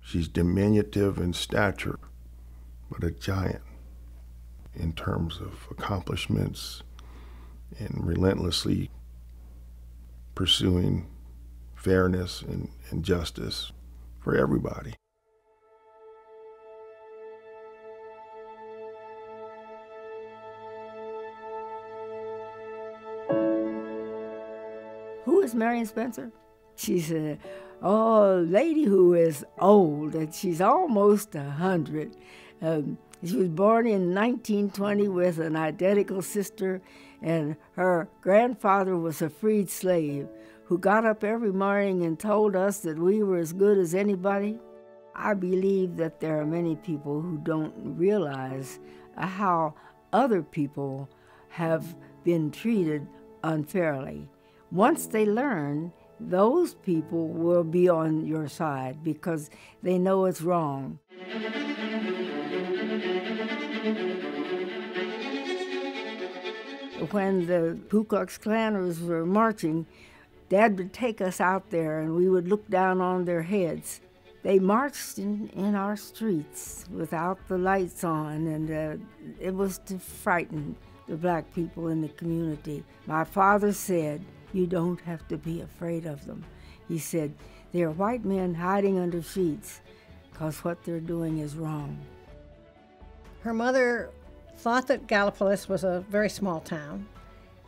She's diminutive in stature, but a giant in terms of accomplishments and relentlessly pursuing fairness and justice for everybody. Who is Marian Spencer? She's a lady who is old, and she's almost 100. She was born in 1920 with an identical sister, and her grandfather was a freed slave who got up every morning and told us that we were as good as anybody. I believe that there are many people who don't realize how other people have been treated unfairly. Once they learn, those people will be on your side because they know it's wrong. When the Ku Klux Klanners were marching, Dad would take us out there and we would look down on their heads. They marched in our streets without the lights on, and it was to frighten the black people in the community. My father said, "You don't have to be afraid of them." He said, "They're white men hiding under sheets because what they're doing is wrong." Her mother thought that Gallipolis was a very small town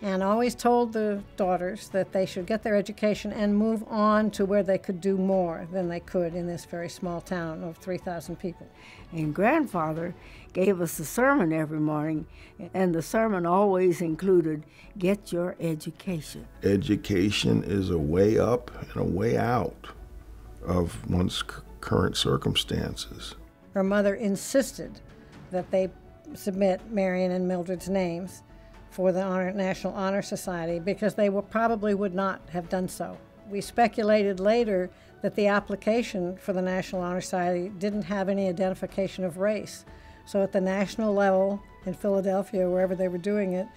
and always told the daughters that they should get their education and move on to where they could do more than they could in this very small town of 3,000 people. And Grandfather gave us a sermon every morning, and the sermon always included, "Get your education." Education is a way up and a way out of one's current circumstances. Her mother insisted that they submit Marian and Mildred's names for the National Honor Society because they probably would not have done so. We speculated later that the application for the National Honor Society didn't have any identification of race. So at the national level in Philadelphia, wherever they were doing it,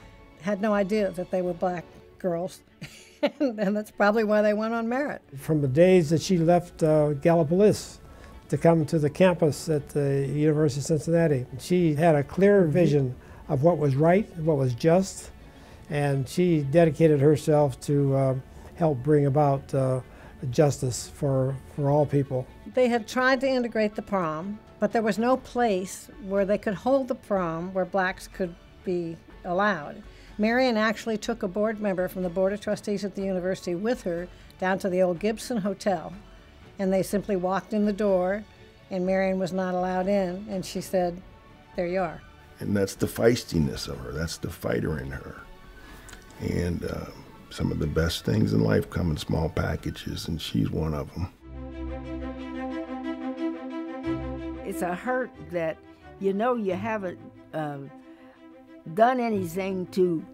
had no idea that they were black girls. And that's probably why they went on merit. From the days that she left Gallipolis to come to the campus at the University of Cincinnati, she had a clear vision of what was right, what was just, and she dedicated herself to help bring about justice for all people. They had tried to integrate the prom, but there was no place where they could hold the prom where blacks could be allowed. Marian actually took a board member from the Board of Trustees at the university with her down to the old Gibson Hotel, and they simply walked in the door, and Marian was not allowed in, and she said, "There you are." And that's the feistiness of her. That's the fighter in her. And some of the best things in life come in small packages, and she's one of them. It's a hurt that you know you haven't done anything to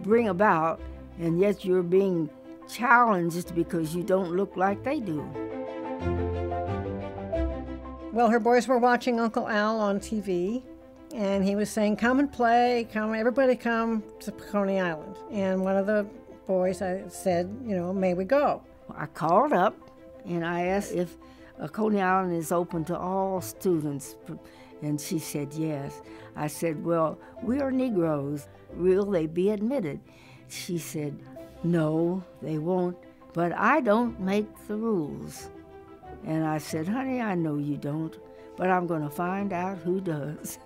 bring about, and yet you're being challenged because you don't look like they do. Well, her boys were watching Uncle Al on TV, and he was saying, "Come and play, come, everybody come to Coney Island." And one of the boys said, "May we go?" I called up and I asked if Coney Island is open to all students, and she said yes. I said, "Well, we are Negroes. Will they be admitted?" She said, "No, they won't, but I don't make the rules." And I said, "Honey, I know you don't, but I'm going to find out who does."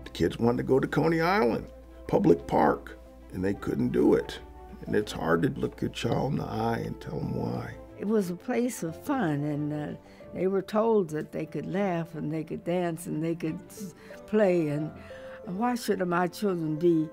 The kids wanted to go to Coney Island, public park, and they couldn't do it. And it's hard to look a child in the eye and tell them why. It was a place of fun, and they were told that they could laugh and they could dance and they could play, and why should my children be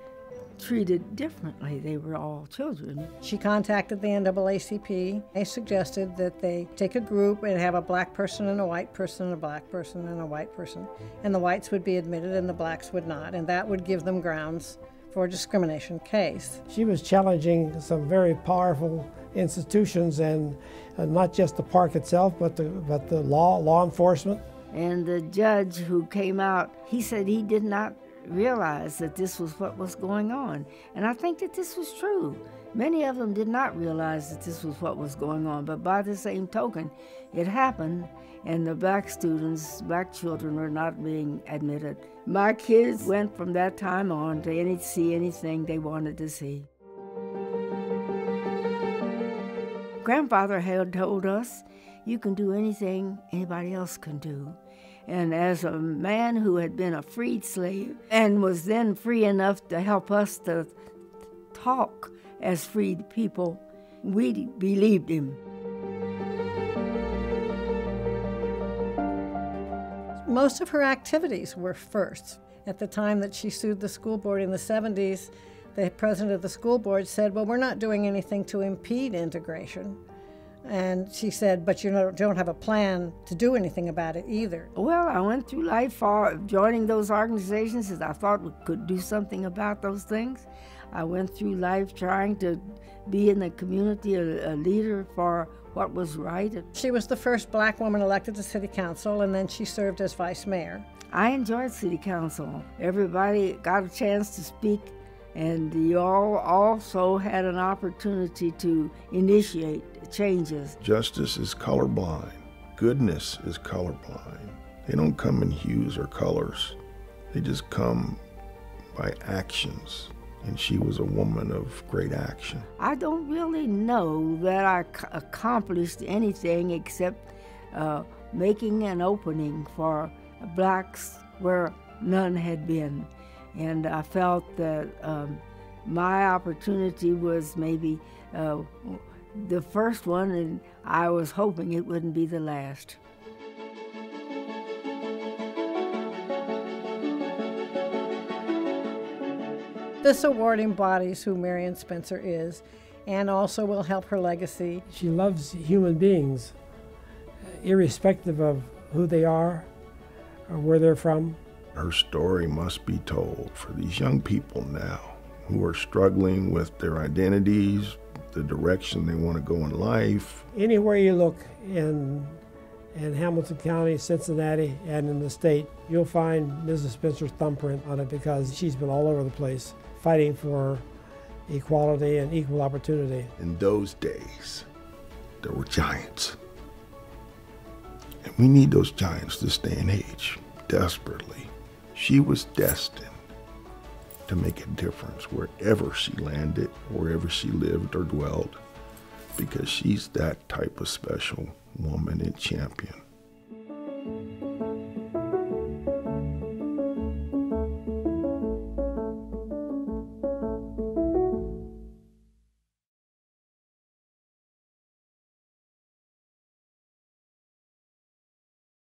treated differently? They were all children. She contacted the NAACP. They suggested that they take a group and have a black person and a white person and a black person and a white person, and the whites would be admitted and the blacks would not, and that would give them grounds for a discrimination case. She was challenging some very powerful institutions, and not just the park itself, but the law enforcement. And the judge who came out, he said he did not realize that this was what was going on. And I think that this was true. Many of them did not realize that this was what was going on, but by the same token, it happened, and the black students, black children, were not being admitted. My kids went from that time on to see anything they wanted to see. Grandfather had told us, you can do anything anybody else can do. And as a man who had been a freed slave and was then free enough to help us to talk as freed people, we believed him. Most of her activities were firsts. At the time that she sued the school board in the 70s, the president of the school board said, well, we're not doing anything to impede integration. And she said, but you don't have a plan to do anything about it either. Well, I went through life joining those organizations as I thought we could do something about those things. I went through life trying to be in the community a leader for what was right. She was the first black woman elected to city council, and then she served as vice mayor. I enjoyed city council. Everybody got a chance to speak, and you all also had an opportunity to initiate changes. Justice is colorblind. Goodness is colorblind. They don't come in hues or colors. They just come by actions. And she was a woman of great action. I don't really know that I accomplished anything except making an opening for blacks where none had been. And I felt that my opportunity was maybe the first one, and I was hoping it wouldn't be the last. This award embodies who Marian Spencer is, and also will help her legacy. She loves human beings, irrespective of who they are or where they're from. Her story must be told for these young people now who are struggling with their identities, the direction they want to go in life. Anywhere you look in Hamilton County, Cincinnati, and in the state, you'll find Mrs. Spencer's thumbprint on it because she's been all over the place fighting for equality and equal opportunity. In those days, there were giants. And we need those giants this day and age, desperately. She was destined to make a difference wherever she landed, wherever she lived or dwelled, because she's that type of special woman and champion.